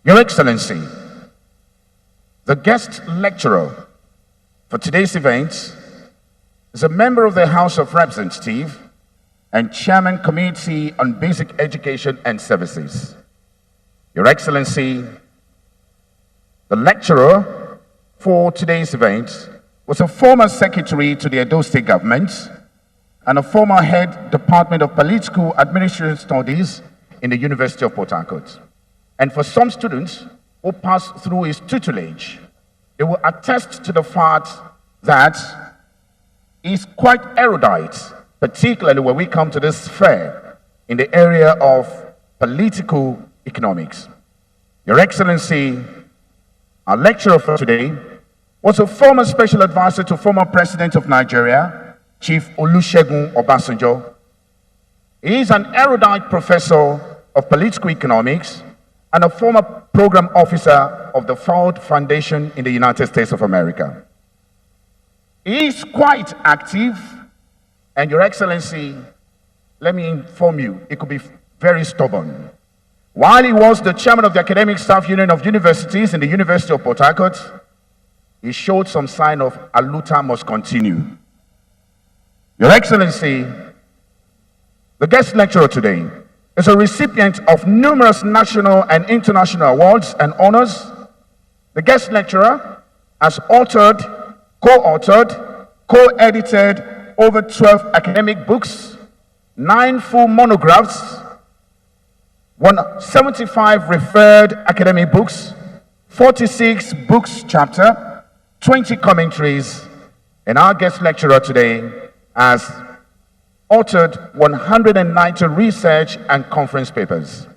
Your Excellency, the guest lecturer for today's event is a member of the House of Representatives and Chairman Committee on Basic Education and Services. Your Excellency, the lecturer for today's event was a former secretary to the Edo State government and a former head Department of Political Administration Studies in the University of Port Harcourt. And for some students who passed through his tutelage, they will attest to the fact that he's quite erudite, particularly when we come to this sphere in the area of political economics. Your Excellency, our lecturer for today was a former special advisor to former President of Nigeria, Chief Olusegun Obasanjo. He is an erudite professor of political economics and a former program officer of the Ford Foundation in the United States of America. He is quite active, and Your Excellency, let me inform you, he could be very stubborn. While he was the chairman of the Academic Staff Union of Universities in the University of Port Harcourt, he showed some sign of "Aluta must continue." Your Excellency, the guest lecturer today is a recipient of numerous national and international awards and honors. The guest lecturer has authored, co-authored, co-edited over 12 academic books, 9 full monographs, 175 referred academic books, 46 books chapter, 20 commentaries, and our guest lecturer today has authored 190 research and conference papers.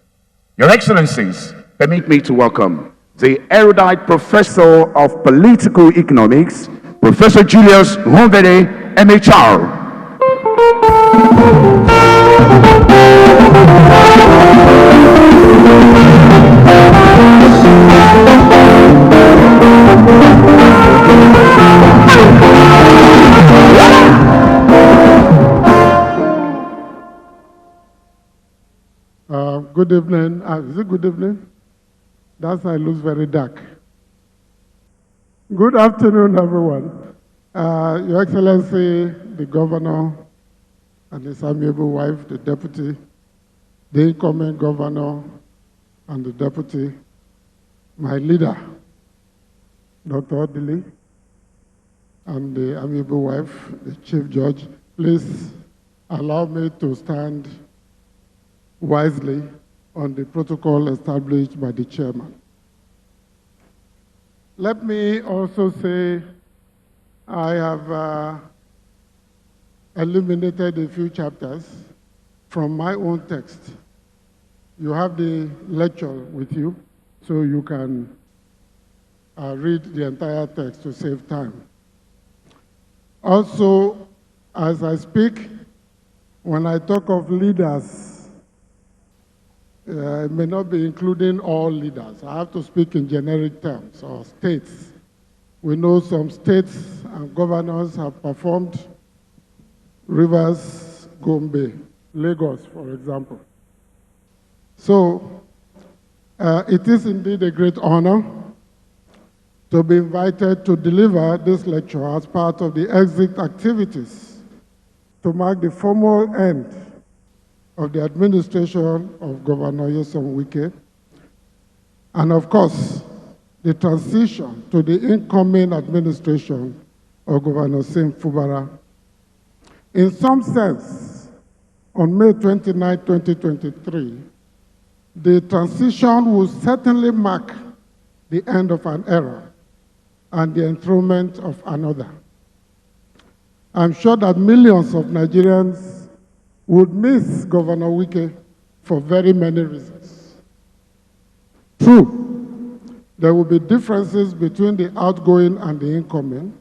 Your Excellencies, permit me to welcome the erudite professor of political economics, Professor Julius Ihonvbere, MHR. Good evening. Is it good evening? That side looks very dark. Good afternoon, everyone. Your Excellency, the Governor and his amiable wife, the Deputy, the incoming Governor and the Deputy, my leader, Dr. Odili, and the amiable wife, the Chief Judge, please allow me to stand wisely on the protocol established by the chairman. Let me also say I have eliminated a few chapters from my own text. You have the lecture with you, so you can read the entire text to save time. Also, as I speak, when I talk of leaders, it may not be including all leaders. I have to speak in generic terms, or states. We know some states and governors have performed. Rivers, Gombe, Lagos, for example. So, it is indeed a great honor to be invited to deliver this lecture as part of the exit activities to mark the formal end of the administration of Governor Nyesom Wike, and of course, the transition to the incoming administration of Governor SYMFONI. In some sense, on May 29, 2023, the transition will certainly mark the end of an era and the enthronement of another. I'm sure that millions of Nigerians would miss Governor Wike for very many reasons. True, there will be differences between the outgoing and the incoming,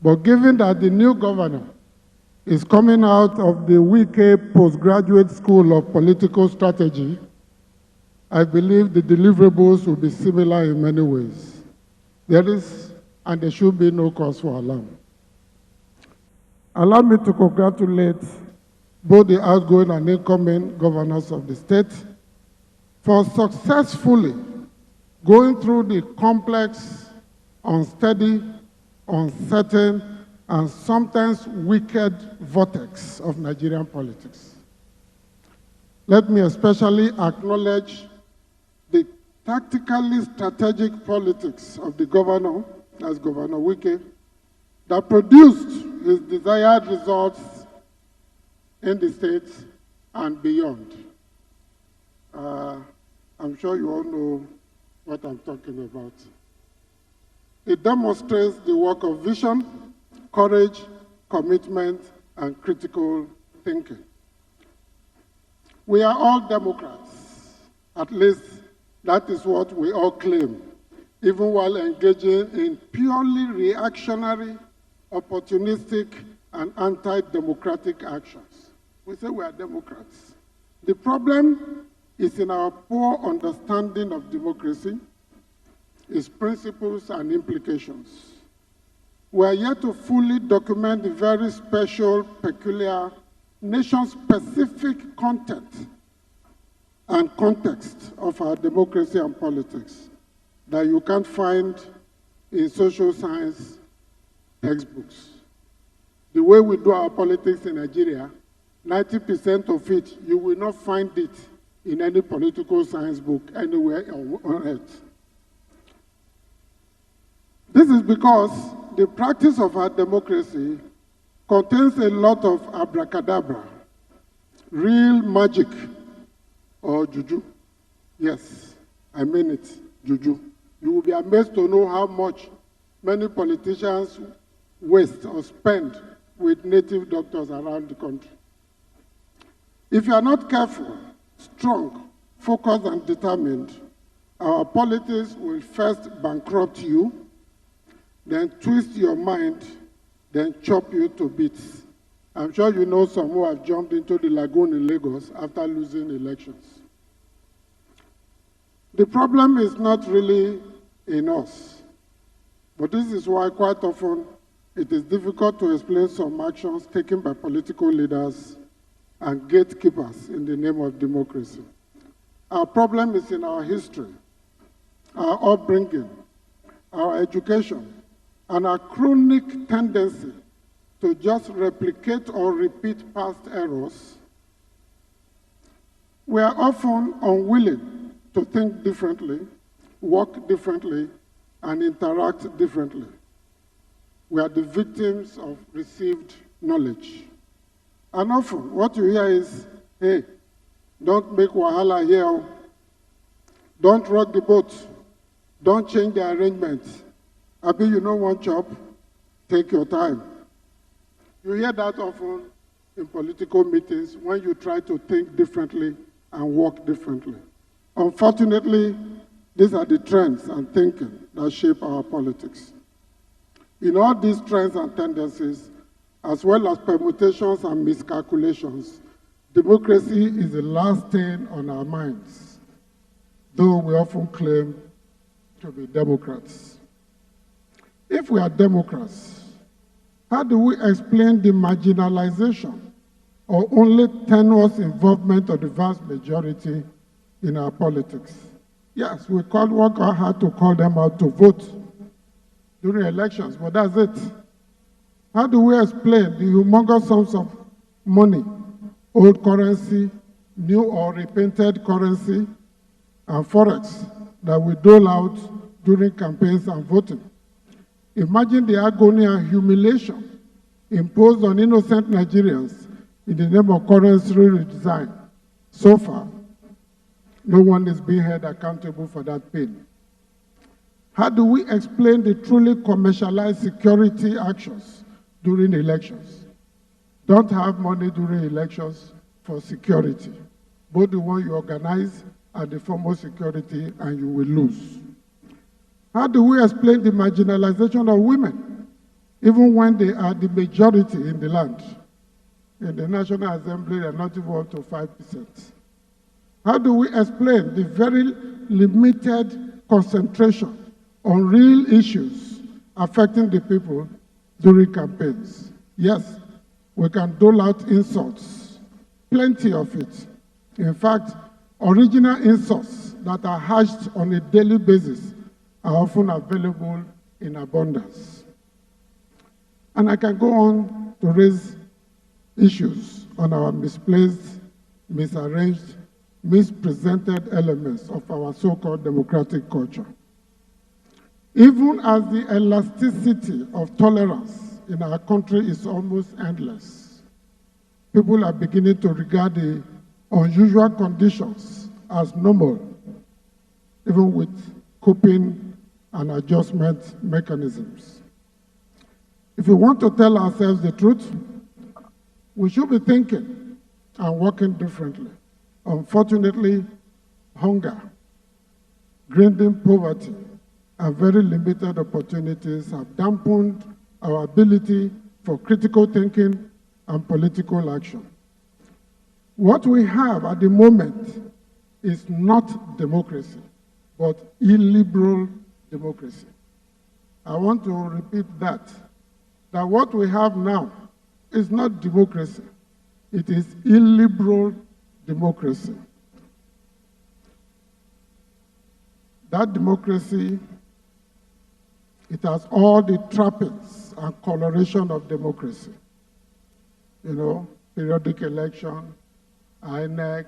but given that the new governor is coming out of the Wike Postgraduate School of Political Strategy, I believe the deliverables will be similar in many ways. There is, and there should be, no cause for alarm. Allow me to congratulate both the outgoing and incoming governors of the state for successfully going through the complex, unsteady, uncertain, and sometimes wicked vortex of Nigerian politics. Let me especially acknowledge the tactically strategic politics of the governor, as Governor Wike, that produced his desired results in the states and beyond. I'm sure you all know what I'm talking about. It demonstrates the work of vision, courage, commitment, and critical thinking. We are all Democrats. At least that is what we all claim, even while engaging in purely reactionary, opportunistic, and anti-democratic actions. We say we are Democrats. The problem is in our poor understanding of democracy, its principles and implications. We are yet to fully document the very special, peculiar, nation-specific content and context of our democracy and politics that you can't find in social science textbooks. The way we do our politics in Nigeria, 90% of it, you will not find it in any political science book anywhere on earth. This is because the practice of our democracy contains a lot of abracadabra, real magic, or juju. Yes, I mean it, juju. You will be amazed to know how much many politicians waste or spend with native doctors around the country. If you are not careful, strong, focused, and determined, our politics will first bankrupt you, then twist your mind, then chop you to bits. I'm sure you know some who have jumped into the lagoon in Lagos after losing elections. The problem is not really in us, but this is why quite often it is difficult to explain some actions taken by political leaders and gatekeepers in the name of democracy. Our problem is in our history, our upbringing, our education, and our chronic tendency to just replicate or repeat past errors. We are often unwilling to think differently, work differently, and interact differently. We are the victims of received knowledge. And often what you hear is, hey, don't make wahala here, don't rock the boat, don't change the arrangements. Abi, you know one job, take your time. You hear that often in political meetings when you try to think differently and work differently. Unfortunately, these are the trends and thinking that shape our politics. In all these trends and tendencies, as well as permutations and miscalculations, democracy is the last thing on our minds, though we often claim to be Democrats. If we are Democrats, how do we explain the marginalization or only tenuous involvement of the vast majority in our politics? Yes, we work hard to call them out to vote during elections, but that's it. How do we explain the humongous sums of money, old currency, new or repainted currency, and forex that we dole out during campaigns and voting? Imagine the agony and humiliation imposed on innocent Nigerians in the name of currency redesign. So far, no one is being held accountable for that pain. How do we explain the truly commercialized security actions during elections? Don't have money during elections for security, both the one you organize and the formal security, and you will lose. How do we explain the marginalization of women, even when they are the majority in the land? In the National Assembly, they are not even up to 5%. How do we explain the very limited concentration on real issues affecting the people during campaigns? Yes, we can dole out insults, plenty of it. In fact, Original insults that are hatched on a daily basis are often available in abundance. And I can go on to raise issues on our misplaced, misarranged, mispresented elements of our so-called democratic culture. Even as the elasticity of tolerance in our country is almost endless, people are beginning to regard the unusual conditions as normal, even with coping and adjustment mechanisms. If we want to tell ourselves the truth, we should be thinking and working differently. Unfortunately, hunger, grinding poverty, and very limited opportunities have dampened our ability for critical thinking and political action. What we have at the moment is not democracy, but illiberal democracy. I want to repeat that what we have now is not democracy. It is illiberal democracy. That democracy, it has all the trappings and coloration of democracy. You know, periodic election, INEC,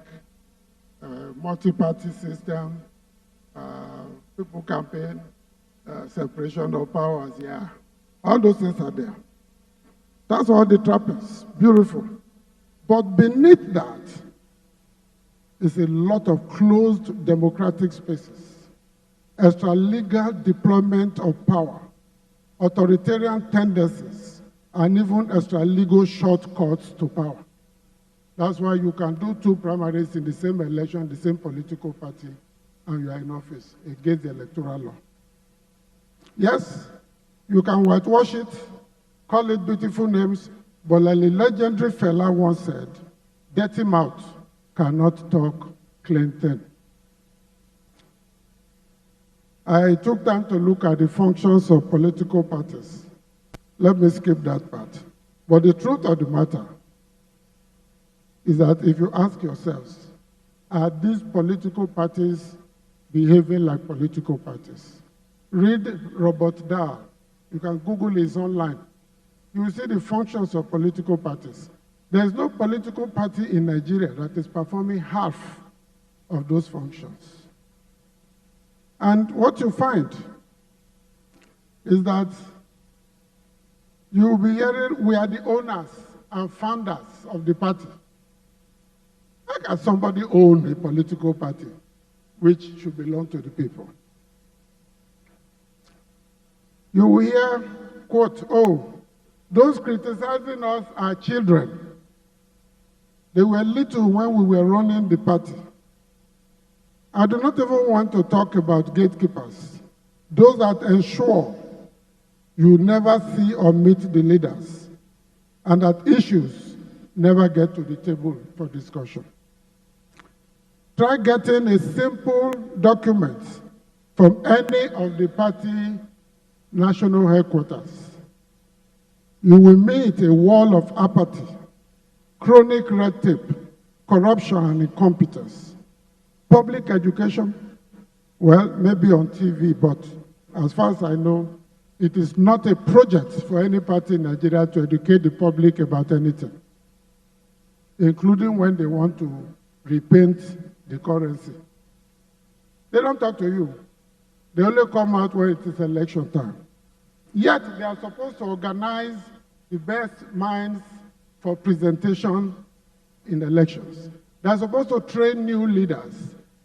multi-party system, people campaign, separation of powers, yeah. All those things are there. That's all the trappings, beautiful. But beneath that is a lot of closed democratic spaces, extra-legal deployment of power, authoritarian tendencies, and even extra-legal shortcuts to power. That's why you can do two primaries in the same election, the same political party, and you are in office against the electoral law. Yes, you can whitewash it, call it beautiful names, but like the legendary fella once said, dirty mouth cannot talk clean thing. I took time to look at the functions of political parties. Let me skip that part. But the truth of the matter is that if you ask yourselves, are these political parties behaving like political parties? Read Robert Dahl. You can Google it, it's online. You will see the functions of political parties. There is no political party in Nigeria that is performing half of those functions. And what you find is that you will be hearing, we are the owners and founders of the party. How can somebody own a political party which should belong to the people? You will hear, quote, oh, those criticizing us are children. They were little when we were running the party. I do not even want to talk about gatekeepers, those that ensure you never see or meet the leaders, and that issues never get to the table for discussion. Try getting a simple document from any of the party national headquarters. You will meet a wall of apathy, chronic red tape, corruption and incompetence. Public education, well, maybe on TV, but as far as I know, it is not a project for any party in Nigeria to educate the public about anything, including when they want to repaint the currency. They don't talk to you. They only come out when it is election time. Yet they are supposed to organize the best minds for presentation in elections. They are supposed to train new leaders.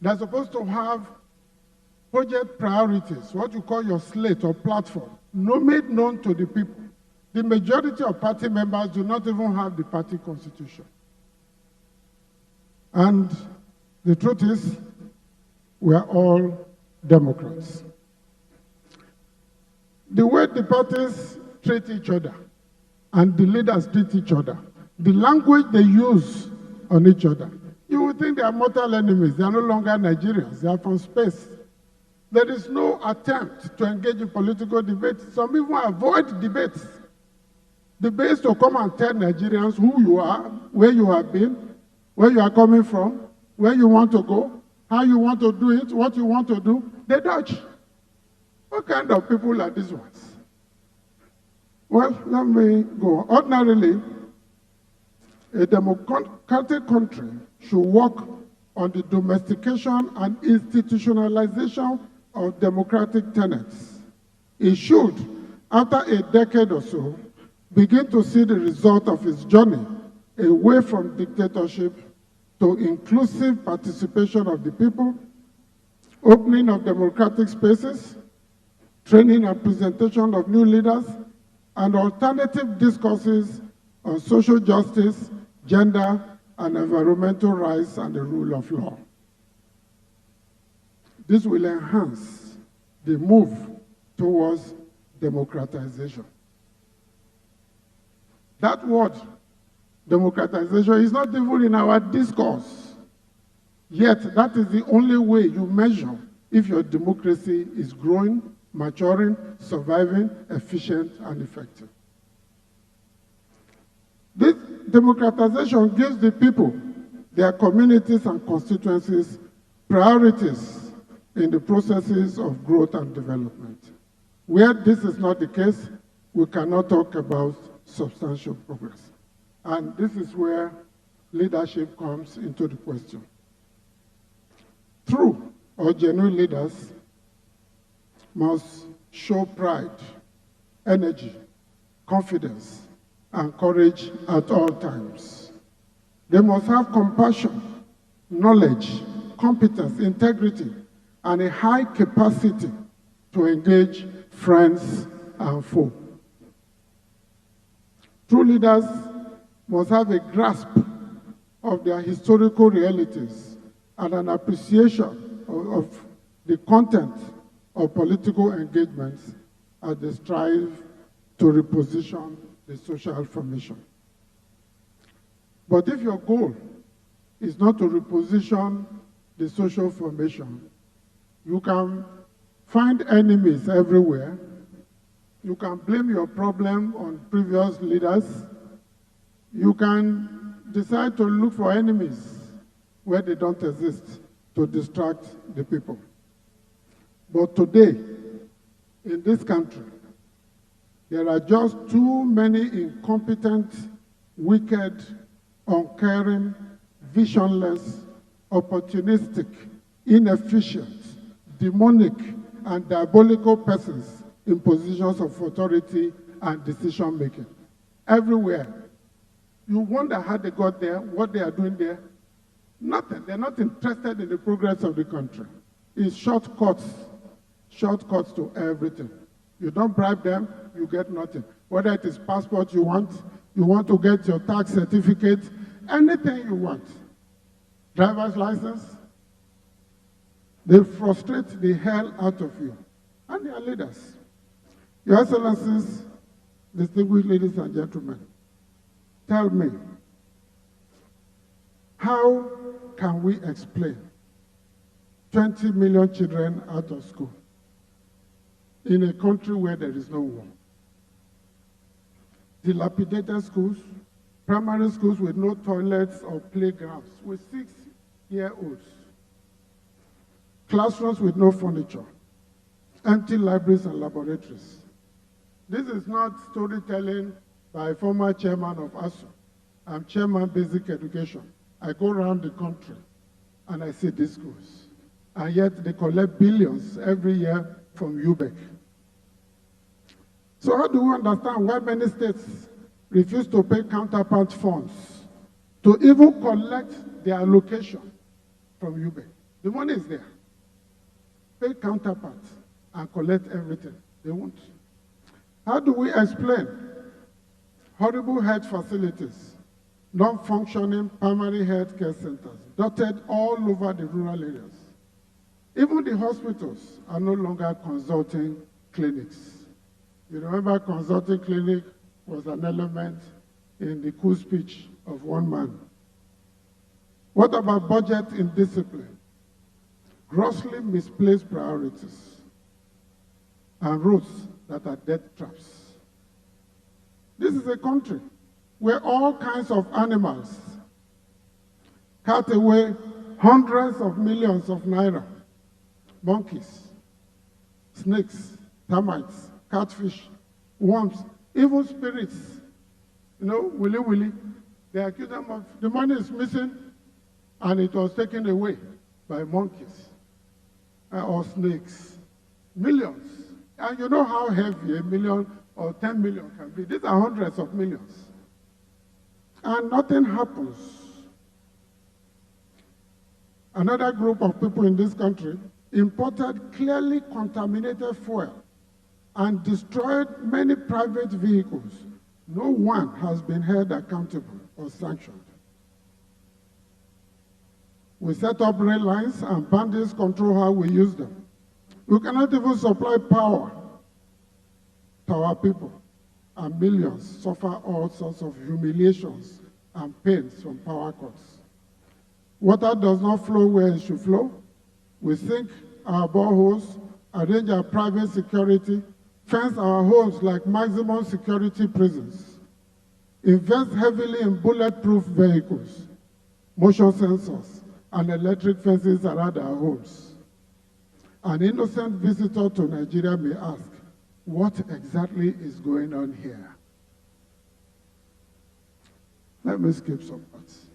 They are supposed to have project priorities, what you call your slate or platform, made known to the people. The majority of party members do not even have the party constitution. And the truth is, we are all Democrats. The way the parties treat each other and the leaders treat each other, the language they use on each other, you would think they are mortal enemies. They are no longer Nigerians. They are from space. There is no attempt to engage in political debate. Some even avoid debates. Debates to come and tell Nigerians who you are, where you have been, where you are coming from, where you want to go, how you want to do it, what you want to do, they dodge. What kind of people are these ones? Well, let me go. Ordinarily, a democratic country should work on the domestication and institutionalization of democratic tenets. It should, after a decade or so, begin to see the result of its journey away from dictatorship to inclusive participation of the people, opening of democratic spaces, training and presentation of new leaders, and alternative discourses on social justice, gender, and environmental rights and the rule of law. This will enhance the move towards democratization. That word, democratization, is not even in our discourse. Yet, that is the only way you measure if your democracy is growing, maturing, surviving, efficient, and effective. This democratization gives the people, their communities and constituencies, priorities in the processes of growth and development. Where this is not the case, we cannot talk about substantial progress. And this is where leadership comes into the question. True or genuine leaders must show pride, energy, confidence, and courage at all times. They must have compassion, knowledge, competence, integrity, and a high capacity to engage friends and foe. True leaders must have a grasp of their historical realities and an appreciation of the content of political engagements as they strive to reposition the social formation. But if your goal is not to reposition the social formation, you can find enemies everywhere. You can blame your problem on previous leaders. You can decide to look for enemies where they don't exist to distract the people. But today, in this country, there are just too many incompetent, wicked, uncaring, visionless, opportunistic, inefficient, demonic, and diabolical persons in positions of authority and decision-making. Everywhere. You wonder how they got there, what they are doing there. Nothing. They're not interested in the progress of the country. It's shortcuts to everything. You don't bribe them, you get nothing. Whether it is passport you want to get your tax certificate, anything you want. Driver's license, they frustrate the hell out of you. And they are leaders. Your Excellencies, distinguished ladies and gentlemen, tell me, how can we explain 20 million children out of school in a country where there is no war? Dilapidated schools, primary schools with no toilets or playgrounds, with 6-year-olds. Classrooms with no furniture, empty libraries and laboratories. This is not storytelling by a former chairman of ASU. I'm chairman basic education. I go around the country and I see these schools. And yet they collect billions every year from WIKE. So how do we understand why many states refuse to pay counterpart funds to even collect their allocation from WIKE? The money is there. Pay counterpart and collect everything. They won't. How do we explain horrible health facilities, non-functioning primary health care centers, dotted all over the rural areas? Even the hospitals are no longer consulting clinics. You remember consulting clinic was an element in the coup speech of one man. What about budget indiscipline? Grossly misplaced priorities and roads that are death traps. This is a country where all kinds of animals, cut away hundreds of millions of naira, monkeys, snakes, termites, catfish, worms, even spirits, willy. They accuse them of the money is missing and it was taken away by monkeys or snakes. Millions. And you know how heavy 1 million or 10 million can be. These are hundreds of millions. And nothing happens. Another group of people in this country imported clearly contaminated fuel and destroyed many private vehicles. No one has been held accountable or sanctioned. We set up rail lines and bandits control how we use them. We cannot even supply power to our people, and millions suffer all sorts of humiliations and pains from power cuts. Water does not flow where it should flow. We sink our boreholes, arrange our private security, fence our homes like maximum security prisons, invest heavily in bulletproof vehicles, motion sensors, and electric fences around our homes. An innocent visitor to Nigeria may ask, what exactly is going on here? Let me skip some parts.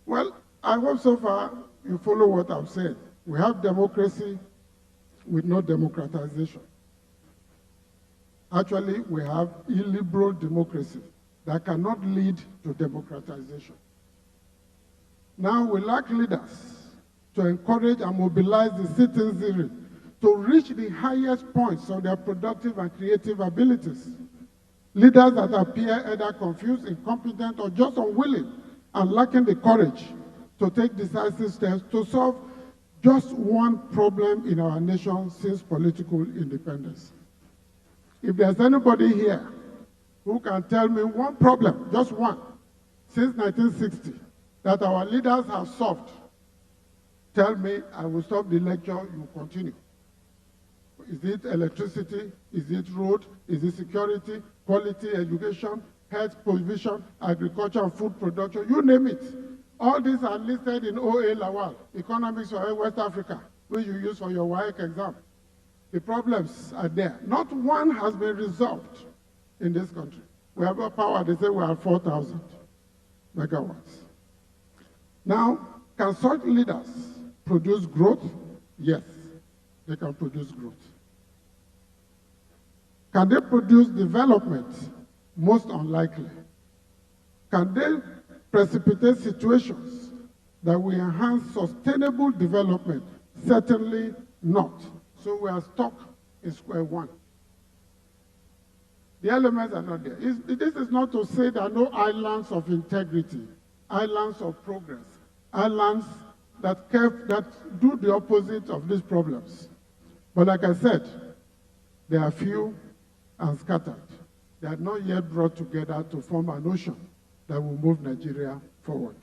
Well, I hope so far you follow what I've said. We have democracy with no democratization. Actually, we have illiberal democracy that cannot lead to democratization. Now we lack leaders to encourage and mobilize the citizenry to reach the highest points of their productive and creative abilities. Leaders that appear either confused, incompetent, or just unwilling and lacking the courage to take decisive steps to solve just one problem in our nation since political independence. If there's anybody here who can tell me one problem, just one, since 1960, that our leaders have solved, tell me, I will stop the lecture, you continue. Is it electricity? Is it road? Is it security, quality education, health provision, agriculture and food production? You name it. All these are listed in OA Lawal, Economics for West Africa, which you use for your Wike exam. The problems are there. Not one has been resolved in this country. We have a power, they say we have 4,000 megawatts. Now, can such leaders produce growth? Yes, they can produce growth. Can they produce development? Most unlikely. Can they precipitate situations that will enhance sustainable development? Certainly not. So we are stuck in square one. The elements are not there. This is not to say there are no islands of integrity, islands of progress, islands that do the opposite of these problems. But like I said, they are few and scattered. They are not yet brought together to form an ocean that will move Nigeria forward.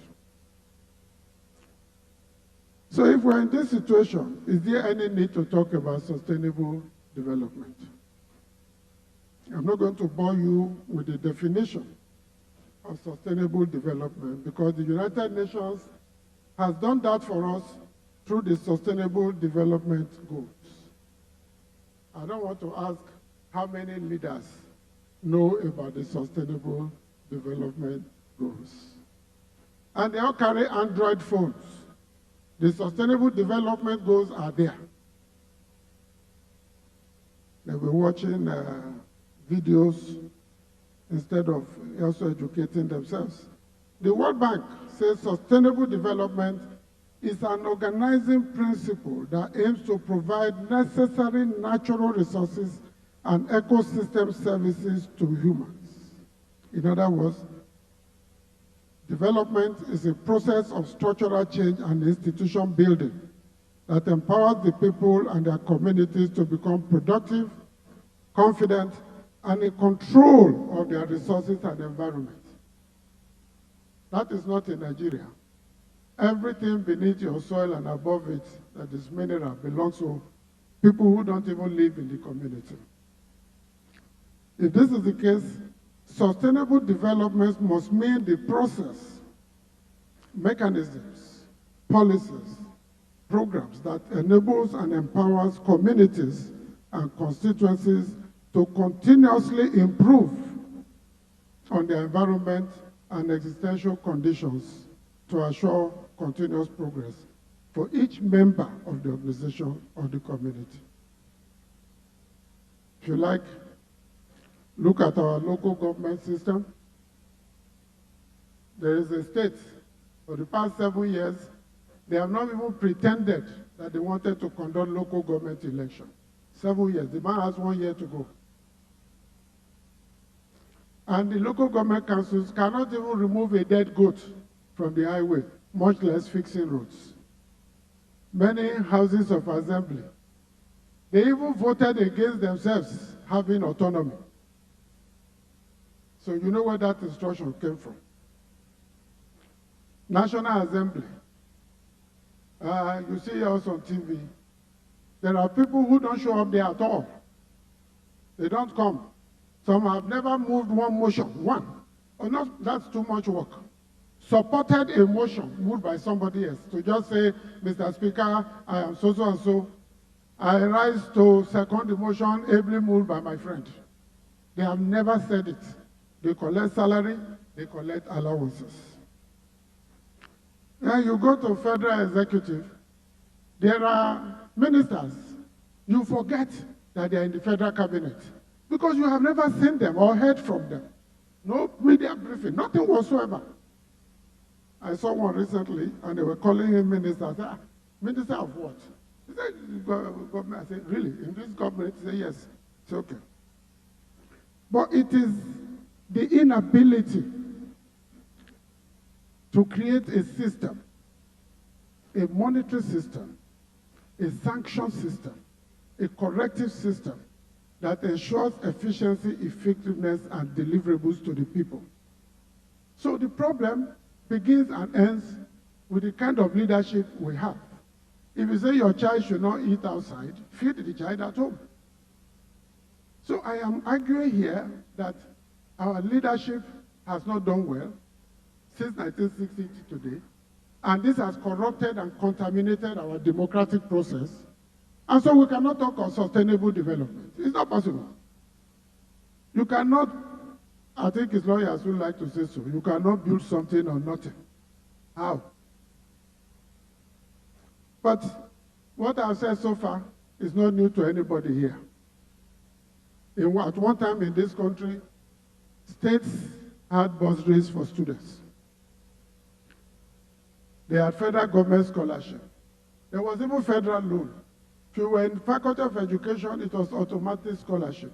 So if we're in this situation, is there any need to talk about sustainable development? I'm not going to bore you with the definition of sustainable development because the United Nations has done that for us through the Sustainable Development Goals. I don't want to ask how many leaders know about the Sustainable Development Goals. And they all carry Android phones. The Sustainable Development Goals are there. They were watching videos instead of also educating themselves. The World Bank says sustainable development is an organizing principle that aims to provide necessary natural resources and ecosystem services to humans. In other words, development is a process of structural change and institution building that empowers the people and their communities to become productive, confident, and in control of their resources and environment. That is not in Nigeria. Everything beneath your soil and above it that is mineral belongs to people who don't even live in the community. If this is the case, sustainable development must mean the process, mechanisms, policies, programs that enables and empowers communities and constituencies to continuously improve on their environment and existential conditions to assure continuous progress for each member of the organization or the community. If you like, look at our local government system. There is a state, for the past 7 years, they have not even pretended that they wanted to conduct local government election. 7 years, the man has 1 year to go. And the local government councils cannot even remove a dead goat from the highway, much less fixing roads. Many houses of assembly, they even voted against themselves having autonomy. So you know where that instruction came from. National Assembly. You see us on TV. There are people who don't show up there at all. They don't come. Some have never moved one motion, one. Or not, that's too much work. Supported a motion moved by somebody else to just say, Mr. Speaker, I am so and so. I rise to second the motion ably moved by my friend. They have never said it. They collect salary, they collect allowances. Then you go to federal executive, there are ministers. You forget that they are in the federal cabinet because you have never seen them or heard from them. No media briefing, nothing whatsoever. I saw one recently, and they were calling him minister. I said, minister of what? He said, government. I said, really? In this government? He said, yes. It's okay. But it is the inability to create a system, a monetary system, a sanction system, a corrective system that ensures efficiency, effectiveness, and deliverables to the people. So the problem begins and ends with the kind of leadership we have. If you say your child should not eat outside, feed the child at home. So I am arguing here that our leadership has not done well since 1960 to today, and this has corrupted and contaminated our democratic process, and so we cannot talk of sustainable development. It's not possible. You cannot, I think his lawyers would like to say so, you cannot build something on nothing. How? But what I've said so far is not new to anybody here. At one time in this country, states had bursaries for students. They had federal government scholarship. There was even federal loan. If you were in Faculty of Education, it was automatic scholarship.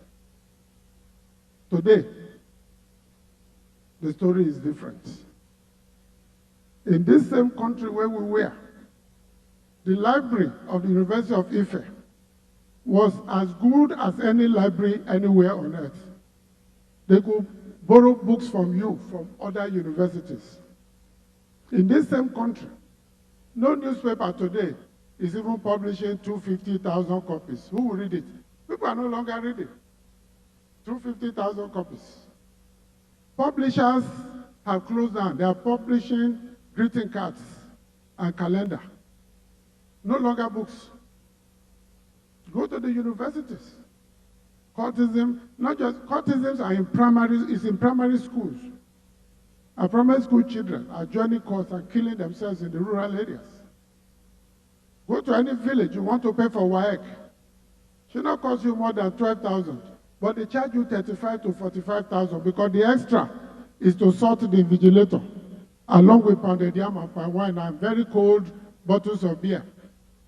Today, the story is different. In this same country where we were, the library of the University of Ife was as good as any library anywhere on earth. They could borrow books from you from other universities. In this same country, no newspaper today is even publishing 250,000 copies. Who will read it? People are no longer reading. 250,000 copies. Publishers have closed down. They are publishing greeting cards and calendar. No longer books. Go to the universities. Cultism, not just cultisms are in primary schools. Our primary school children are joining courts and killing themselves in the rural areas. Go to any village, you want to pay for Wike. Should not cost you more than 12,000, but they charge you 35 to 45,000 because the extra is to sort the invigilator, along with pounded yam and palm wine and very cold bottles of beer.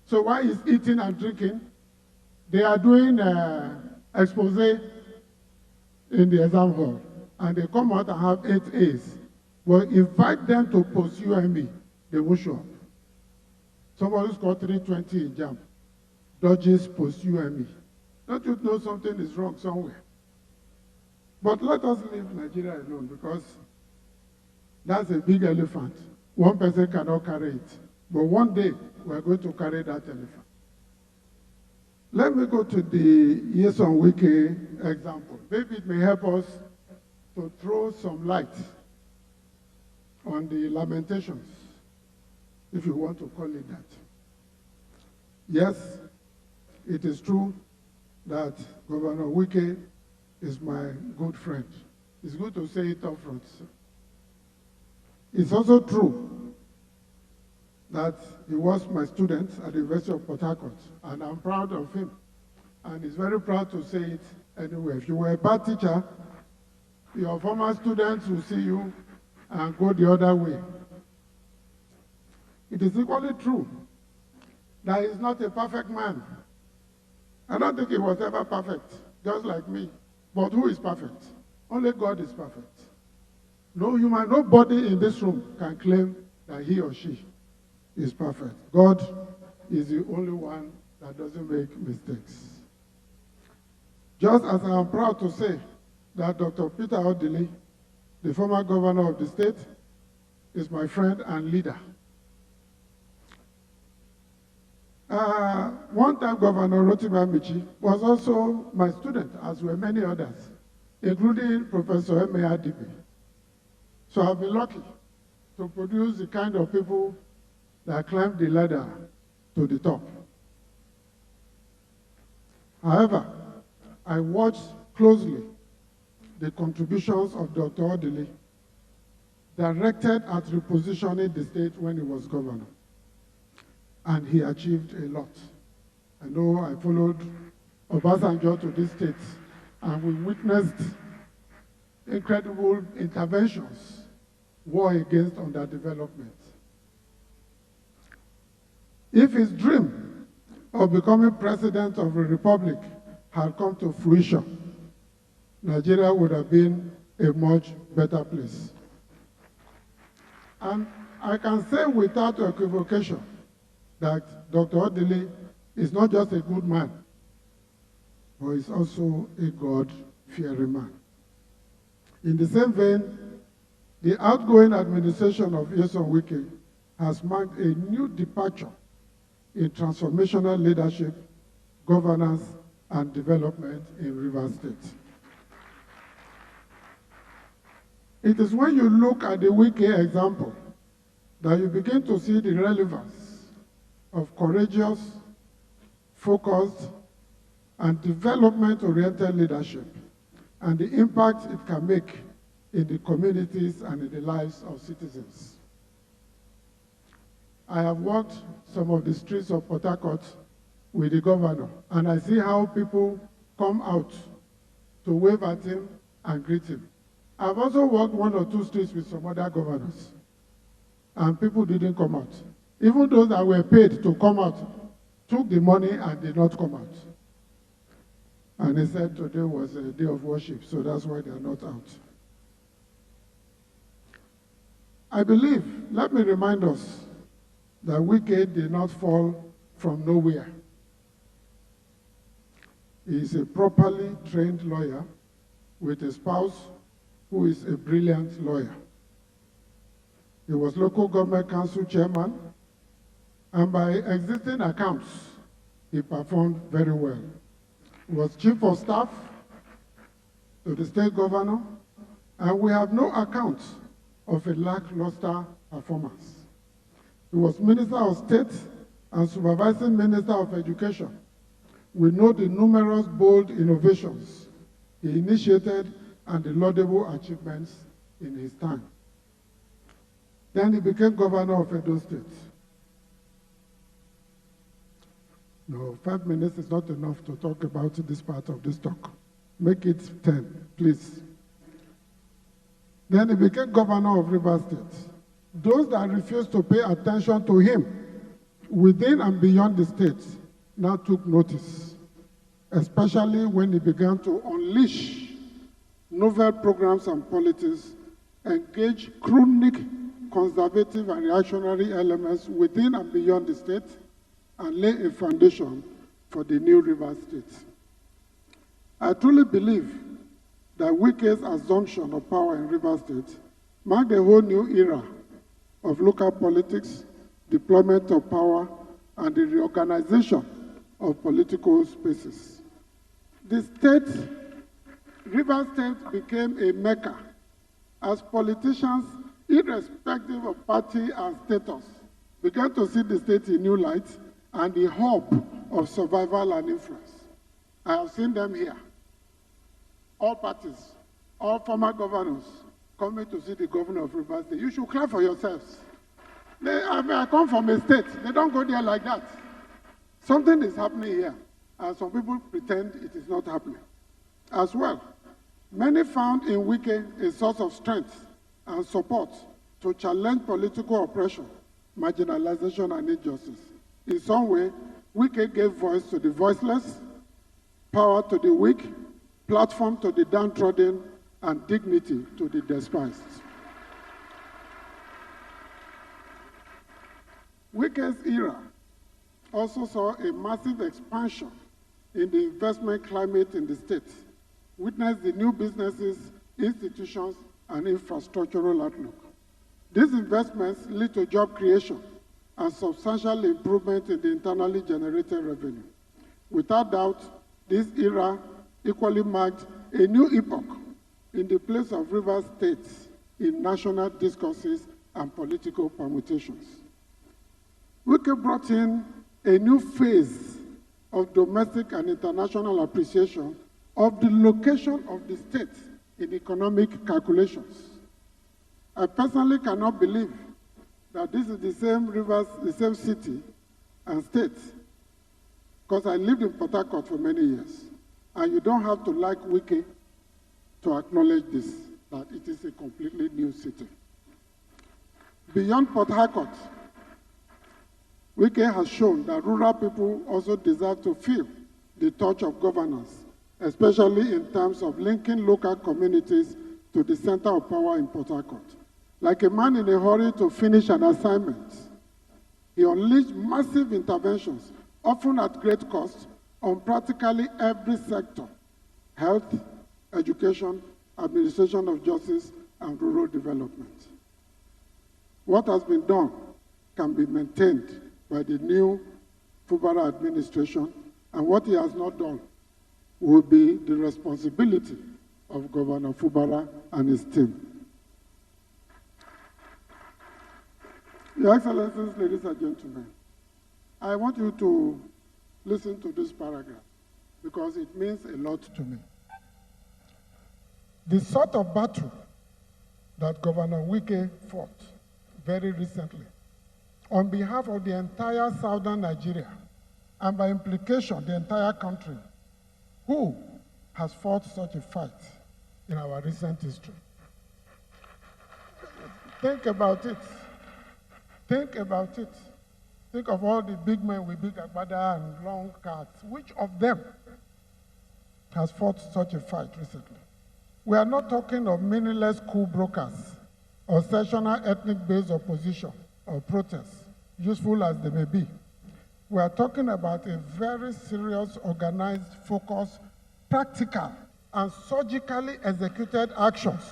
So while he's eating and drinking, they are doing expose in the exam hall, and they come out and have 8 A's. Well, invite them to post-UME, they will show up. Somebody scored 320 in JAM, dodges post-UME. Don't you know something is wrong somewhere? But let us leave Nigeria alone because that's a big elephant. One person cannot carry it. But one day, we're going to carry that elephant. Let me go to the Ihonvbere example. Maybe it may help us to throw some light on the lamentations if you want to call it that. Yes, it is true that Governor Wike is my good friend. It's good to say it up front. It's also true that he was my student at the University of Port Harcourt, and I'm proud of him. And he's very proud to say it anyway. If you were a bad teacher, your former students will see you and go the other way. It is equally true that he's not a perfect man. I don't think he was ever perfect, just like me. But who is perfect? Only God is perfect. Nobody in this room can claim that he or she is perfect. God is the only one that doesn't make mistakes. Just as I am proud to say that Dr. Peter Odili, the former governor of the state, is my friend and leader. One time Governor Rotimi Amici was also my student, as were many others, including Professor M.A. Adibi. So I've been lucky to produce the kind of people that climb the ladder to the top. However, I watched closely the contributions of Dr. Odili directed at repositioning the state when he was governor. And he achieved a lot. I know I followed Obasanjo to this state, and we witnessed incredible interventions, war against underdevelopment. If his dream of becoming president of a republic had come to fruition, Nigeria would have been a much better place. And I can say without equivocation that Dr. Odili is not just a good man, but is also a God-fearing man. In the same vein, the outgoing administration of Ihonvbere has marked a new departure in transformational leadership, governance, and development in Rivers State. It is when you look at the Wike example that you begin to see the relevance of courageous, focused, and development-oriented leadership and the impact it can make in the communities and in the lives of citizens. I have walked some of the streets of Port Harcourt with the governor, and I see how people come out to wave at him and greet him. I've also walked one or two streets with some other governors, and people didn't come out. Even those that were paid to come out took the money and did not come out. And he said today was a day of worship, so that's why they are not out. I believe, let me remind us, that Wike did not fall from nowhere. He is a properly trained lawyer with a spouse who is a brilliant lawyer. He was local government council chairman, and by existing accounts, he performed very well. He was chief of staff to the state governor, and we have no account of a lackluster performance. He was Minister of State and Supervising Minister of Education. We know the numerous bold innovations he initiated and the laudable achievements in his time. Then he became governor of Edo State. No, 5 minutes is not enough to talk about this part of this talk. Make it 10, please. Then he became governor of Rivers State. Those that refused to pay attention to him within and beyond the state now took notice, especially when he began to unleash novel programs and policies, engage chronic conservative and reactionary elements within and beyond the state, and lay a foundation for the new Rivers State. I truly believe that Wike's assumption of power in Rivers State marked a whole new era of local politics, deployment of power, and the reorganization of political spaces. The state, Rivers State, became a mecca as politicians, irrespective of party and status, began to see the state in new light and the hub of survival and influence. I have seen them here. All parties, all former governors coming to see the governor of Rivers State. You should clap for yourselves. I come from a state. They don't go there like that. Something is happening here, and some people pretend it is not happening. As well, many found in Wike a source of strength and support to challenge political oppression, marginalization, and injustice. In some way, Wike gave voice to the voiceless, power to the weak, platform to the downtrodden, and dignity to the despised. Wike's era also saw a massive expansion in the investment climate in the state, witnessed the new businesses, institutions, and infrastructural outlook. These investments lead to job creation and substantial improvement in the internally generated revenue. Without doubt, this era equally marked a new epoch in the place of Rivers State in national discourses and political permutations. Wike brought in a new phase of domestic and international appreciation of the location of the state in economic calculations. I personally cannot believe that this is the same Rivers, the same city and state, because I lived in Port Harcourt for many years. And you don't have to like Wike to acknowledge this, that it is a completely new city. Beyond Port Harcourt, Wike has shown that rural people also deserve to feel the touch of governance, especially in terms of linking local communities to the center of power in Port Harcourt. Like a man in a hurry to finish an assignment, he unleashed massive interventions, often at great cost, on practically every sector: health, education, administration of justice, and rural development. What has been done can be maintained by the new Ihonvbere administration, and what he has not done will be the responsibility of Governor Ihonvbere and his team. Your Excellencies, ladies and gentlemen, I want you to listen to this paragraph because it means a lot to me. The sort of battle that Governor Wike fought very recently on behalf of the entire southern Nigeria, and by implication, the entire country, who has fought such a fight in our recent history? Think about it. Think about it. Think of all the big men with big agbada and long cards. Which of them has fought such a fight recently? We are not talking of meaningless coup brokers or sectional ethnic-based opposition or protests, useful as they may be. We are talking about a very serious, organized, focused, practical, and surgically executed actions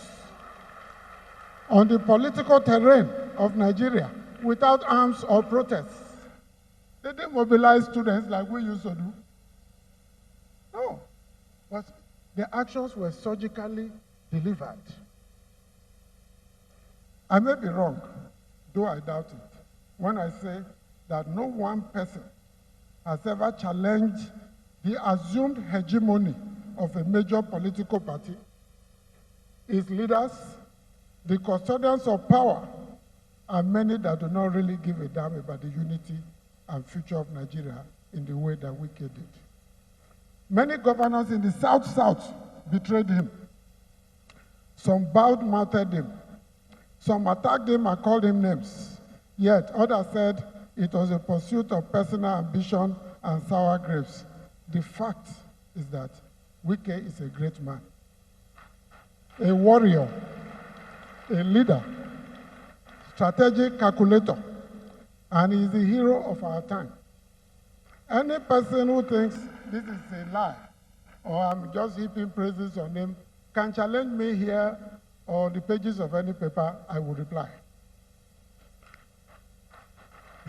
on the political terrain of Nigeria without arms or protests. They didn't mobilize students like we used to do. No, but the actions were surgically delivered. I may be wrong, though I doubt it, when I say that no one person has ever challenged the assumed hegemony of a major political party, its leaders, the custodians of power, and many that do not really give a damn about the unity and future of Nigeria in the way that Wike did. Many governors in the South betrayed him. Some bowed-mouthed him. Some attacked him and called him names. Yet others said it was a pursuit of personal ambition and sour grapes. The fact is that Wike is a great man, a warrior, a leader, strategic calculator, and he is the hero of our time. Any person who thinks this is a lie, or I'm just heaping praises on him, can challenge me here or on the pages of any paper, I will reply.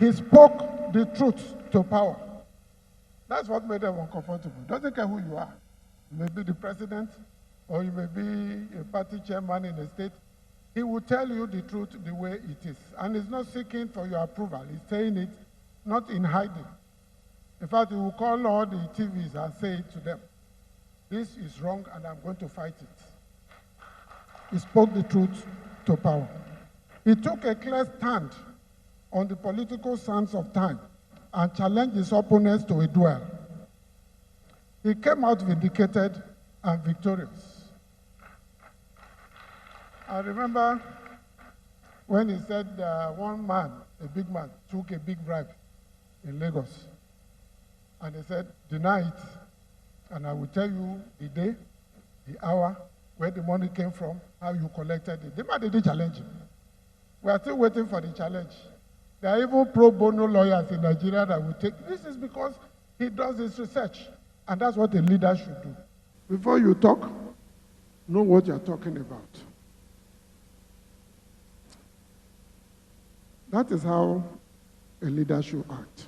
He spoke the truth to power. That's what made them uncomfortable. Doesn't care who you are. You may be the president, or you may be a party chairman in a state. He will tell you the truth the way it is. And he's not seeking for your approval. He's saying it not in hiding. In fact, he will call all the TVs and say it to them. This is wrong and I'm going to fight it. He spoke the truth to power. He took a clear stand on the political sands of time and challenged his opponents to a duel. He came out vindicated and victorious. I remember when he said one man, a big man, took a big bribe in Lagos. And he said, deny it, and I will tell you the day, the hour, where the money came from, how you collected it. The man didn't challenge him. We are still waiting for the challenge. There are even pro bono lawyers in Nigeria that will take. This is because he does his research, and that's what a leader should do. Before you talk, know what you're talking about. That is how a leader should act.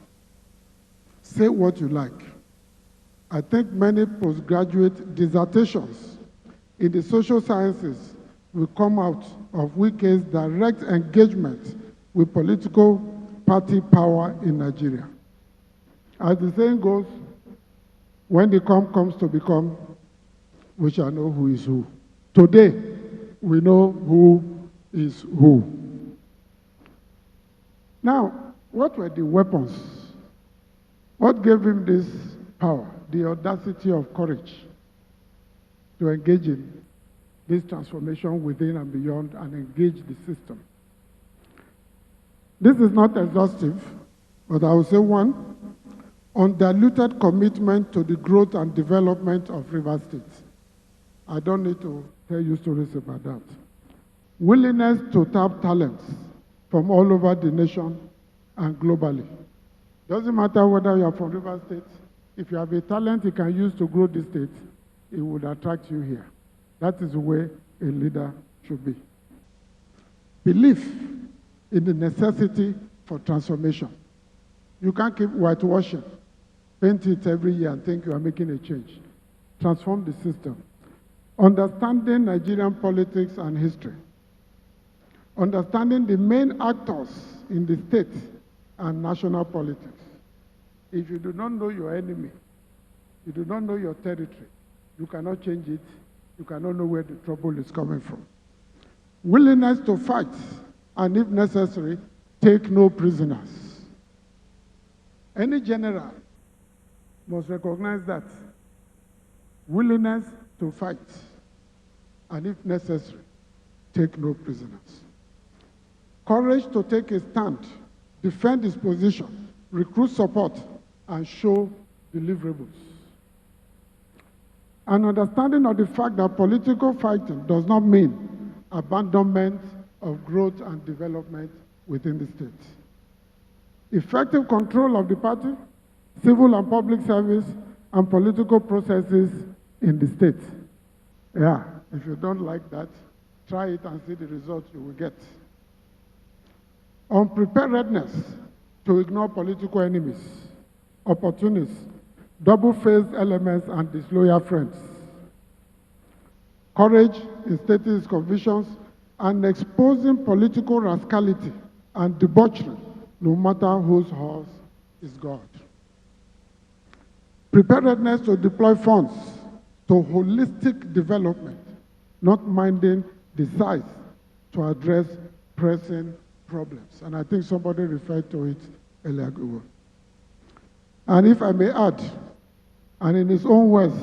Say what you like. I think many postgraduate dissertations in the social sciences will come out of Wike's direct engagement with political party power in Nigeria. As the saying goes, when the come comes to become, we shall know who is who. Today, we know who is who. Now, what were the weapons? What gave him this power, the audacity of courage to engage in this transformation within and beyond and engage the system? This is not exhaustive, but I will say one, undiluted commitment to the growth and development of River State. I don't need to tell you stories about that. Willingness to tap talents from all over the nation and globally. Doesn't matter whether you are from River State, if you have a talent you can use to grow the state, it would attract you here. That is the way a leader should be. Belief in the necessity for transformation. You can't keep whitewashing, paint it every year and think you are making a change. Transform the system. Understanding Nigerian politics and history. Understanding the main actors in the state and national politics. If you do not know your enemy, you do not know your territory, you cannot change it, you cannot know where the trouble is coming from. Willingness to fight, and if necessary, take no prisoners. Any general must recognize that. Willingness to fight, and if necessary, take no prisoners. Courage to take a stand, defend his position, recruit support, and show deliverables. An understanding of the fact that political fighting does not mean abandonment of growth and development within the state. Effective control of the party, civil and public service, and political processes in the state. Yeah, if you don't like that, try it and see the results you will get. Unpreparedness to ignore political enemies, opportunists, double-faced elements, and disloyal friends. Courage in stating his convictions and exposing political rascality and debauchery, no matter whose horse is God. Preparedness to deploy funds to holistic development, not minding the size to address pressing problems. And I think somebody referred to it earlier ago. And if I may add, and in his own words,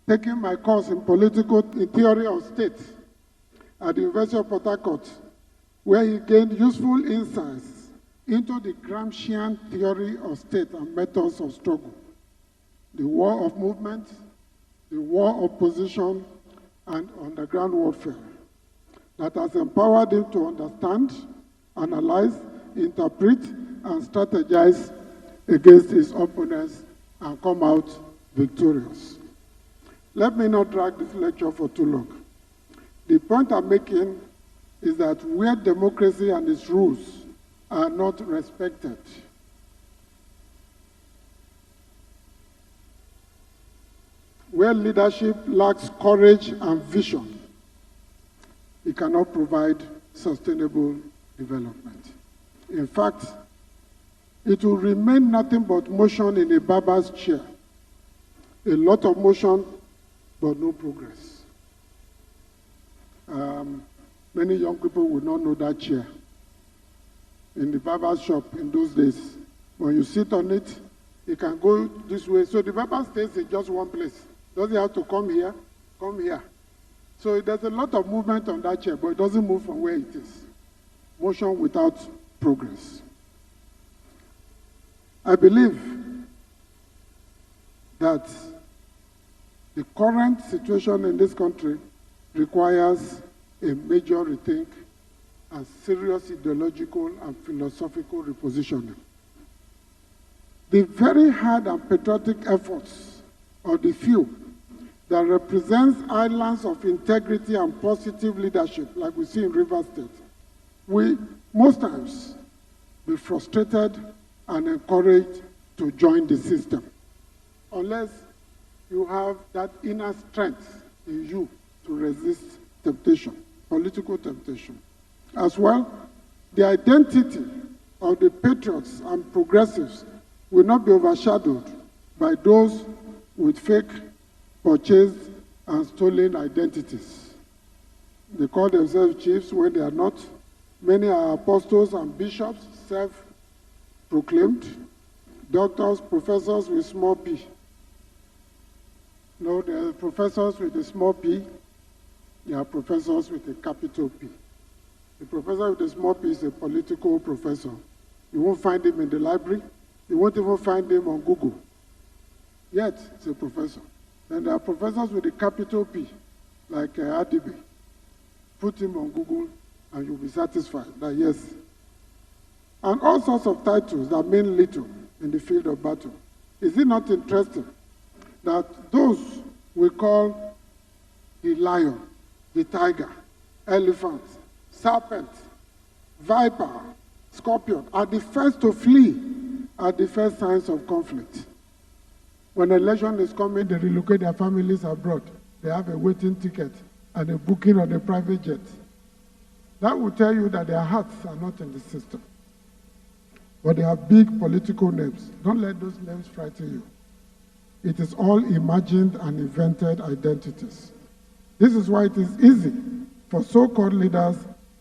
taking my course in political theory of state at the University of Port Harcourt, where he gained useful insights into the Gramscian theory of state and methods of struggle, the war of movement, the war of position, and underground warfare, that has empowered him to understand, analyze, interpret, and strategize against his opponents and come out victorious. Let me not drag this lecture for too long. The point I'm making is that where democracy and its rules are not respected, where leadership lacks courage and vision, it cannot provide sustainable development. In fact, it will remain nothing but motion in a barber's chair. A lot of motion, but no progress. Many young people would not know that chair. In the barber's shop in those days, when you sit on it, you can go this way. So the barber stays in just one place. Doesn't have to come here, come here. So there's a lot of movement on that chair, but it doesn't move from where it is. Motion without progress. I believe that the current situation in this country requires a major rethink and serious ideological and philosophical repositioning. The very hard and patriotic efforts of the few that represents islands of integrity and positive leadership, like we see in Rivers State, will most times be frustrated and encouraged to join the system, unless you have that inner strength in you to resist temptation, political temptation. As well, the identity of the patriots and progressives will not be overshadowed by those with fake, purchased, and stolen identities. They call themselves chiefs when they are not. Many are apostles and bishops, self-proclaimed, doctors, professors with small p. No, there are professors with a small p. There are professors with a capital P. The professor with a small p is a political professor. You won't find him in the library. You won't even find him on Google. Yet, he's a professor. Then there are professors with a capital P, like Adibe. Put him on Google, and you'll be satisfied that yes. And all sorts of titles that mean little in the field of battle. Is it not interesting that those we call the lion, the tiger, elephant, serpent, viper, scorpion are the first to flee at the first signs of conflict? When election is coming, they relocate their families abroad. They have a waiting ticket and a booking on a private jet. That will tell you that their hearts are not in the system. But they have big political names. Don't let those names frighten you. It is all imagined and invented identities. This is why it is easy for so-called leaders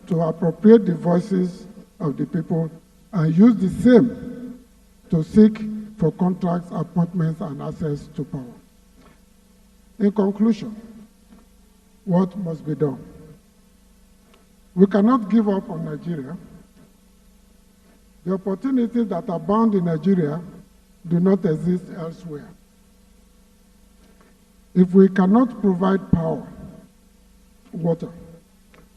to appropriate the voices of the people and use the same to seek for contracts, appointments, and access to power. In conclusion, what must be done? We cannot give up on Nigeria. The opportunities that abound in Nigeria do not exist elsewhere. If we cannot provide power, water,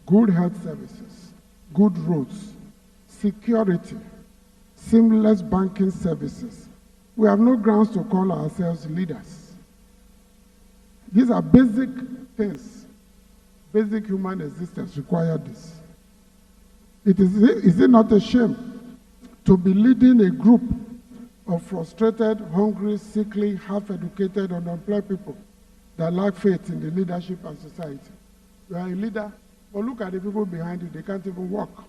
good health services, good roads, security, seamless banking services, we have no grounds to call ourselves leaders. These are basic things. Basic human existence require this. Is it not a shame to be leading a group of frustrated, hungry, sickly, half-educated, unemployed people that lack faith in the leadership and society? You are a leader, but look at the people behind you, they can't even walk.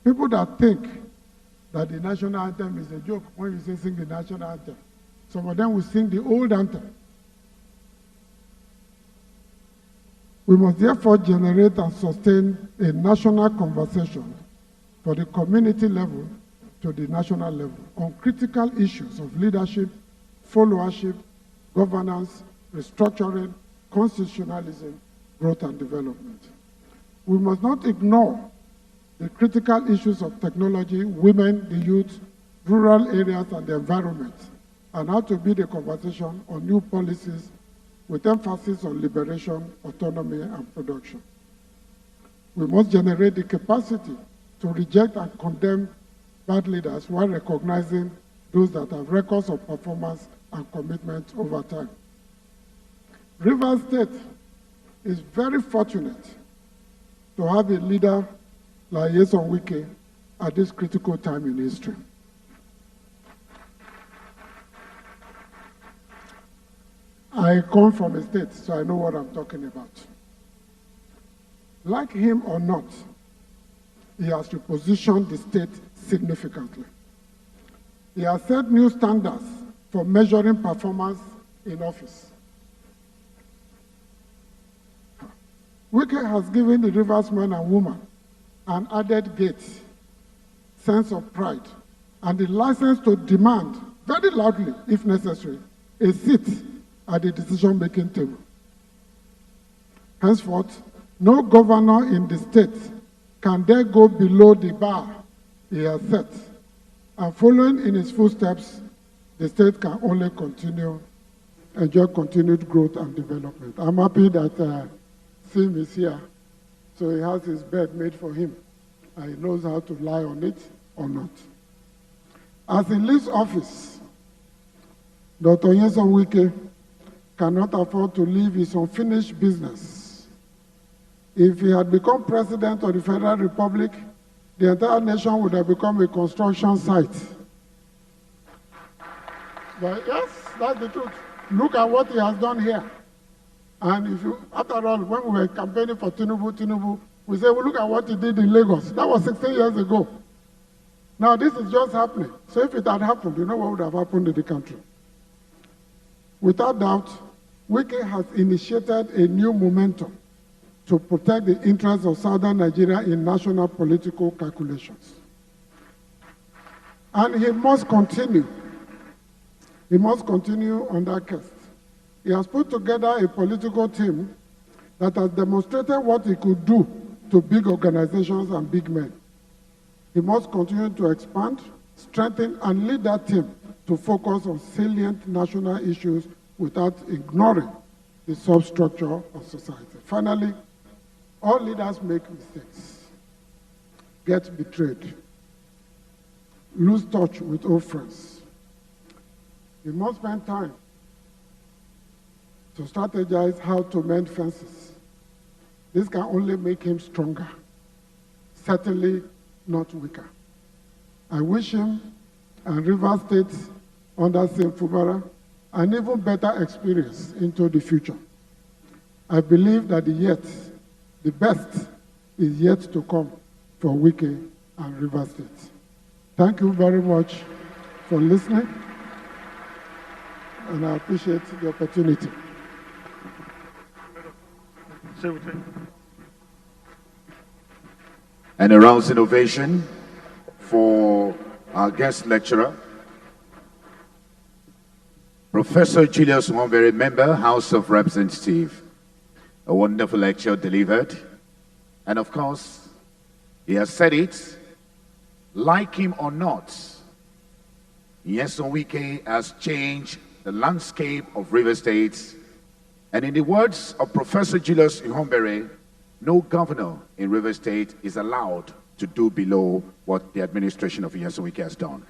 People that think that the national anthem is a joke when you say sing the national anthem. Some of them will sing the old anthem. We must therefore generate and sustain a national conversation for the community level to the national level on critical issues of leadership, followership, governance, restructuring, constitutionalism, growth and development. We must not ignore the critical issues of technology, women, the youth, rural areas and the environment, and how to build a conversation on new policies with emphasis on liberation, autonomy, and production. We must generate the capacity to reject and condemn bad leaders while recognizing those that have records of performance and commitment over time. Rivers State is very fortunate to have a leader like Ihonvbere at this critical time in history. I come from a state, so I know what I'm talking about. Like him or not, he has repositioned the state significantly. He has set new standards for measuring performance in office. Wike has given the Rivers men and women an added gate, sense of pride, and the license to demand, very loudly if necessary, a seat at the decision-making table. Henceforth, no governor in the state can dare go below the bar he has set, and following in his footsteps, the state can only enjoy continued growth and development. I'm happy that Sim is here, so he has his bed made for him, and he knows how to lie on it or not. As he leaves office, Dr. Wike cannot afford to leave his unfinished business. If he had become president of the Federal Republic, the entire nation would have become a construction site. But yes, that's the truth. Look at what he has done here. And if you, after all, when we were campaigning for Tinubu, we said, well, look at what he did in Lagos. That was 16 years ago. Now this is just happening. So if it had happened, you know what would have happened in the country? Without doubt, Wike has initiated a new momentum to protect the interests of southern Nigeria in national political calculations. And he must continue. He must continue on that quest. He has put together a political team that has demonstrated what he could do to big organizations and big men. He must continue to expand, strengthen, and lead that team to focus on salient national issues without ignoring the substructure of society. Finally, all leaders make mistakes, get betrayed, lose touch with old friends. He must spend time to strategize how to mend fences. This can only make him stronger, certainly not weaker. I wish him and Rivers State under SYMFONI an even better experience into the future. I believe that the best is yet to come for Wike and Rivers State. Thank you very much for listening, and I appreciate the opportunity. And a round innovation for our guest lecturer, Professor Julius Ihonvbere, member, House of Representatives. A wonderful lecture delivered. And of course, he has said it, like him or not, Wike has changed the landscape of River State. And in the words of Professor Julius Ihonvbere, no governor in River State is allowed to do below what the administration of Wike has done.